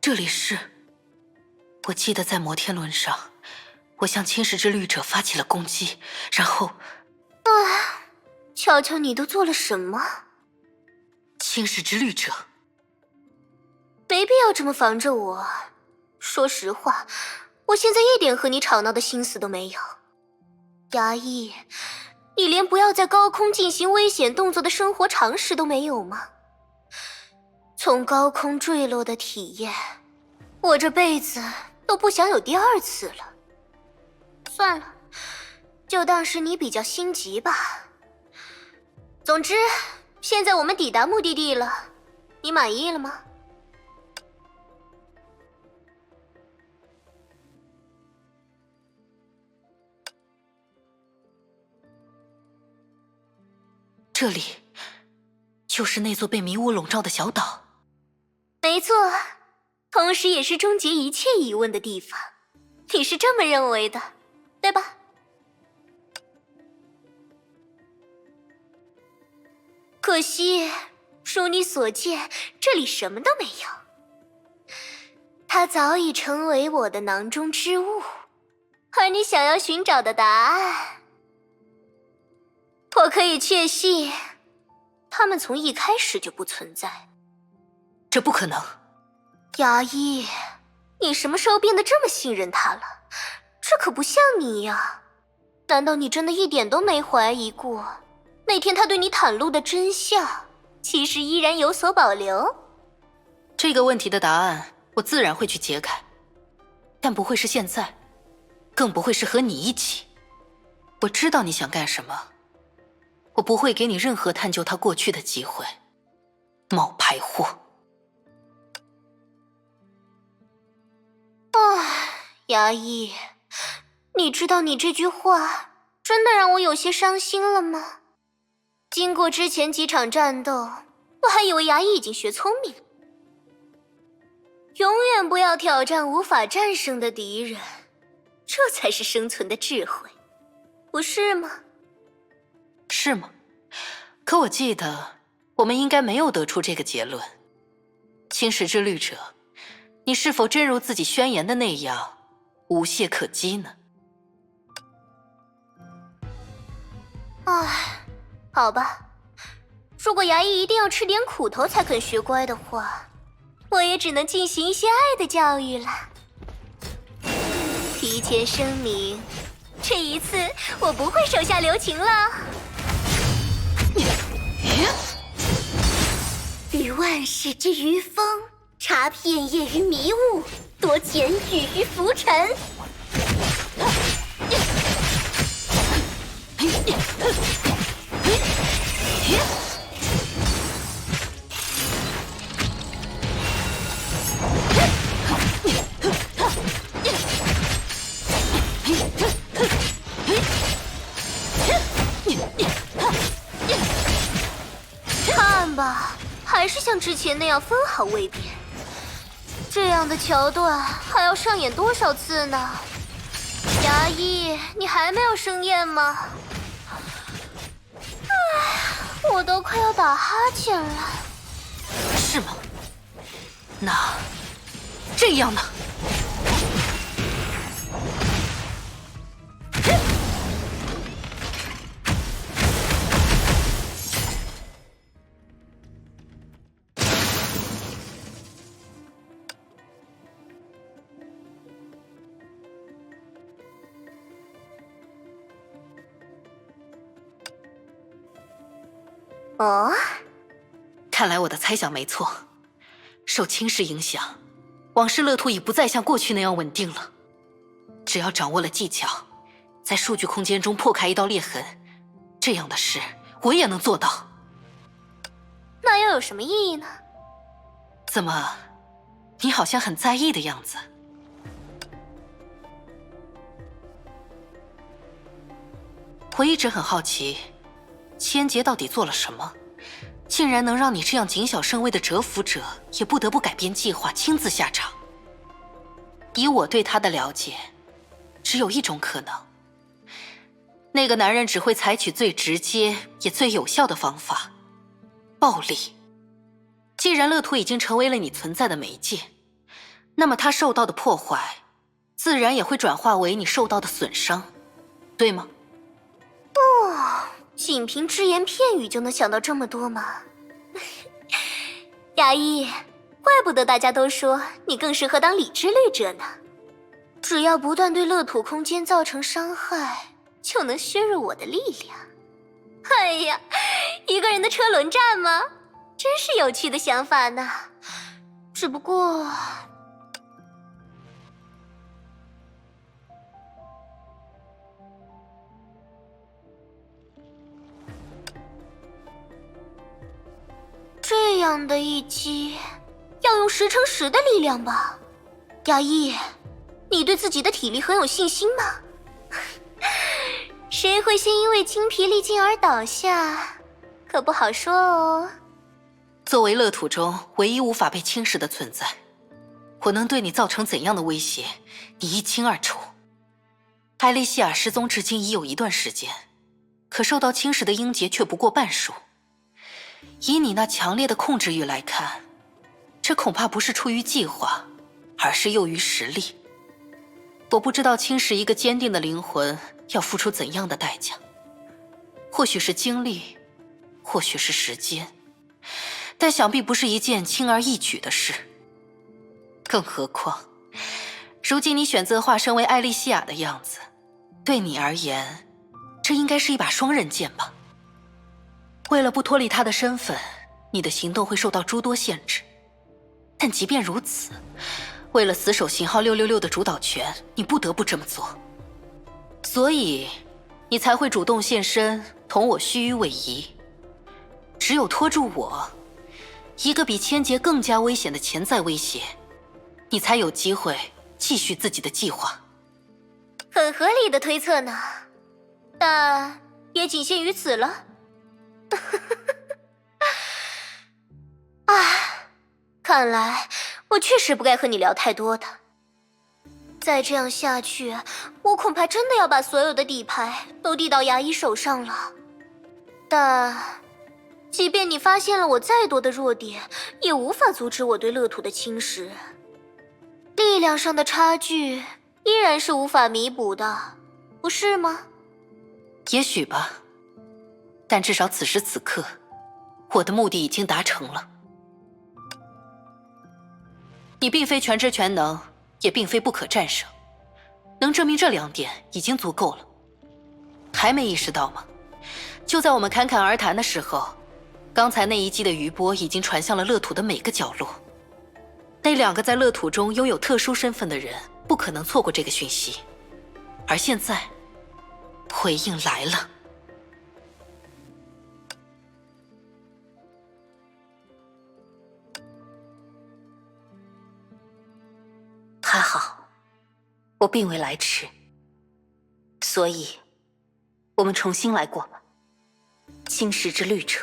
这里是……我记得在摩天轮上，我向侵蚀之律者发起了攻击，然后……瞧瞧你都做了什么？侵蚀之律者，没必要这么防着我。说实话，我现在一点和你吵闹的心思都没有。衙役，你连不要在高空进行危险动作的生活常识都没有吗？从高空坠落的体验，我这辈子都不想有第二次了。算了，就当是你比较心急吧。总之，现在我们抵达目的地了，你满意了吗？这里就是那座被迷雾笼罩的小岛。没错，同时也是终结一切疑问的地方。你是这么认为的，对吧？可惜，如你所见，这里什么都没有。它早已成为我的囊中之物，而你想要寻找的答案，我可以确信，它们从一开始就不存在。这不可能。衙役，你什么时候变得这么信任他了？这可不像你呀！难道你真的一点都没怀疑过，那天他对你袒露的真相，其实依然有所保留？这个问题的答案，我自然会去解开，但不会是现在，更不会是和你一起。我知道你想干什么，我不会给你任何探究他过去的机会。冒牌货！衙役，你知道你这句话真的让我有些伤心了吗？经过之前几场战斗，我还以为衙役已经学聪明了。永远不要挑战无法战胜的敌人，这才是生存的智慧，不是吗？是吗？可我记得我们应该没有得出这个结论。侵蚀之律者，你是否真如自己宣言的那样无懈可击呢？好吧，如果衙役一定要吃点苦头才肯学乖的话，我也只能进行一些爱的教育了。提前声明，这一次我不会手下留情了。于万世之于风，察片叶于迷雾，夺简语于浮尘。看吧，还是像之前那样分毫未变。这样的桥段还要上演多少次呢？衙役，你还没有生厌吗？我都快要打哈欠了。是吗？那这样呢？哦，看来我的猜想没错，受侵蚀影响，往事乐土已不再像过去那样稳定了。只要掌握了技巧，在数据空间中破开一道裂痕，这样的事我也能做到。那又有什么意义呢？怎么，你好像很在意的样子？我一直很好奇，千劫到底做了什么，竟然能让你这样谨小慎微的蛰伏者也不得不改变计划，亲自下场。以我对他的了解，只有一种可能，那个男人只会采取最直接也最有效的方法——暴力。既然乐土已经成为了你存在的媒介，那么它受到的破坏，自然也会转化为你受到的损伤，对吗？仅凭只言片语就能想到这么多吗？雅一，怪不得大家都说你更适合当理智律者呢。只要不断对乐土空间造成伤害，就能削弱我的力量。哎呀，一个人的车轮战吗？真是有趣的想法呢。只不过……这样的一击，要用10×10的力量吧？雅一，你对自己的体力很有信心吗？谁会先因为精疲力尽而倒下，可不好说哦。作为乐土中唯一无法被侵蚀的存在，我能对你造成怎样的威胁，你一清二楚。艾莉西亚失踪至今已有一段时间，可受到侵蚀的英杰却不过半数。以你那强烈的控制欲来看，这恐怕不是出于计划，而是囿于实力。我不知道侵蚀一个坚定的灵魂要付出怎样的代价，或许是精力，或许是时间，但想必不是一件轻而易举的事。更何况，如今你选择化身为艾莉西亚的样子，对你而言，这应该是一把双刃剑吧？为了不脱离他的身份，你的行动会受到诸多限制。但即便如此，为了死守型号666的主导权，你不得不这么做。所以，你才会主动现身，同我虚与委蛇。只有拖住我，一个比千劫更加危险的潜在威胁，你才有机会继续自己的计划。很合理的推测呢，但也仅限于此了。啊，看来我确实不该和你聊太多的。再这样下去，我恐怕真的要把所有的底牌都递到牙医手上了。但即便你发现了我再多的弱点，也无法阻止我对乐土的侵蚀。力量上的差距依然是无法弥补的，不是吗？也许吧，但至少此时此刻，我的目的已经达成了。你并非全知全能，也并非不可战胜，能证明这2点已经足够了。还没意识到吗？就在我们侃侃而谈的时候，刚才那一击的余波已经传向了乐土的每个角落。那2个在乐土中拥有特殊身份的人不可能错过这个讯息。而现在，回应来了。还好，我并未来迟，所以，我们重新来过吧，侵蚀之律者。